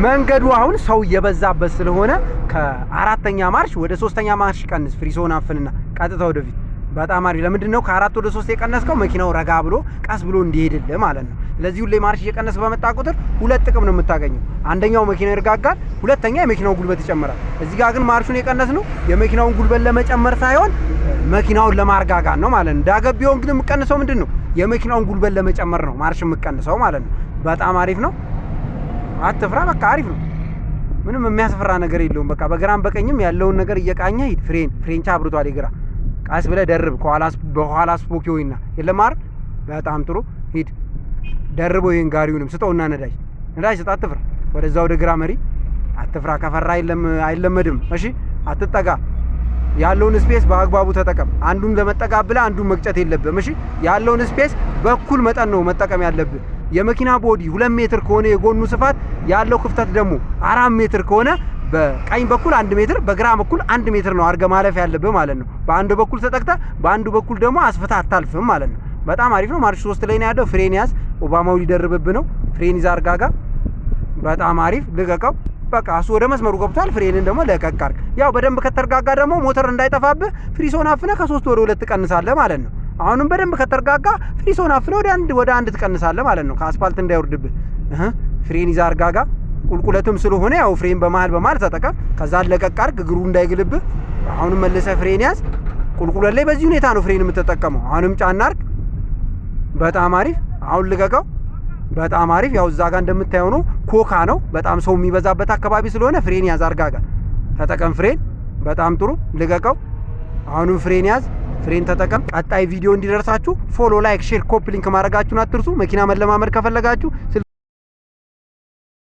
መንገዱ አሁን ሰው እየበዛበት ስለሆነ ከአራተኛ ማርሽ ወደ ሶስተኛ ማርሽ ቀንስ። ፍሪሶን አፍንና ቀጥታ ወደፊት። በጣም አሪፍ። ለምንድነው ከ4 ወደ 3 የቀነስከው? መኪናው ረጋ ብሎ ቀስ ብሎ እንዲሄድልህ ማለት ነው። ስለዚህ ሁሌ ማርሽ እየቀነስ በመጣ ቁጥር ሁለት ጥቅም ነው የምታገኘው። አንደኛው መኪናው ይረጋጋል፣ ሁለተኛ የመኪናው ጉልበት ይጨምራል። እዚህ ጋር ግን ማርሹን የቀነስ ነው የመኪናውን ጉልበት ለመጨመር ሳይሆን መኪናውን ለማረጋጋት ነው ማለት ነው። ዳገቢውን ግን የምቀንሰው ምንድነው? የመኪናውን ጉልበት ለመጨመር ነው ማርሽ የምቀንሰው ማለት ነው። በጣም አሪፍ ነው። አትፍራ፣ በቃ አሪፍ ነው። ምንም የሚያስፈራ ነገር የለውም። በቃ በግራም በቀኝም ያለውን ነገር እየቃኘ ሂድ። ፍሬንቻ አብርቷል ይግራ ቃስ ብለህ ደርብ። በኋላ ስፖኪውና የለም አይደል? በጣም ጥሩ ሂድ። ደርቦ ይሄን ጋሪውንም ስጠውና ነዳጅ ስጥ። አትፍራ። ወደዛ ወደ ግራ መሪ። አትፍራ። ከፈራ አይለመድም። እሺ አትጠጋ። ያለውን ስፔስ በአግባቡ ተጠቀም። አንዱን ለመጠጋት ብለህ አንዱን መግጨት የለብህም። እሺ ያለውን ስፔስ በኩል መጠን ነው መጠቀም ያለብህ። የመኪና ቦዲ 2 ሜትር ከሆነ የጎኑ ስፋት ያለው ክፍተት ደግሞ 4 ሜትር ከሆነ በቀኝ በኩል 1 ሜትር በግራ በኩል 1 ሜትር ነው አድርገህ ማለፍ ያለብህ ማለት ነው። በአንዱ በኩል ተጠቅተህ በአንዱ በኩል ደግሞ አስፍተህ አታልፍም ማለት ነው። በጣም አሪፍ ነው። ማርሽ 3 ላይ ነው ያለው። ፍሬን ያዝ። ኦባማው ሊደርብብህ ነው። ፍሬን ይዛ አርጋጋ። በጣም አሪፍ። ልቀቀው። በቃ እሱ ወደ መስመሩ ገብቷል። ፍሬንን ደግሞ ለቀቅ አድርግ። ያው በደንብ ከተረጋጋ ደግሞ ሞተር እንዳይጠፋብህ ፍሪሶን አፍነህ ከ3 ወደ 2 ትቀንሳለህ ማለት ነው። አሁንም በደንብ ከተረጋጋ ፍሪሶን አፍነህ ወደ አንድ ትቀንሳለህ ማለት ነው። ከአስፋልት እንዳይወርድብህ። ፍሬን ይዛ አርጋጋ። ቁልቁለትም ስለሆነ ያው ፍሬን በመሃል ተጠቀም። ከዛ ለቀቅ አድርግ፣ እግሩ እንዳይግልብህ። አሁንም መልሰህ ፍሬን ያዝ። ቁልቁለት ላይ በዚህ ሁኔታ ነው ፍሬን የምትጠቀመው። አሁንም ጫና አድርግ። በጣም አሪፍ። አሁን ልቀቀው። በጣም አሪፍ። ያው እዛ ጋር እንደምታየው ነው፣ ኮካ ነው። በጣም ሰው የሚበዛበት አካባቢ ስለሆነ ፍሬን ያዝ፣ አርጋጋ፣ ተጠቀም ፍሬን። በጣም ጥሩ። ልቀቀው። አሁንም ፍሬን ያዝ፣ ፍሬን ተጠቀም። ቀጣይ ቪዲዮ እንዲደርሳችሁ ፎሎ፣ ላይክ፣ ሼር፣ ኮፒ ሊንክ ማድረጋችሁን አትርሱ። መኪና መለማመድ ከፈለጋችሁ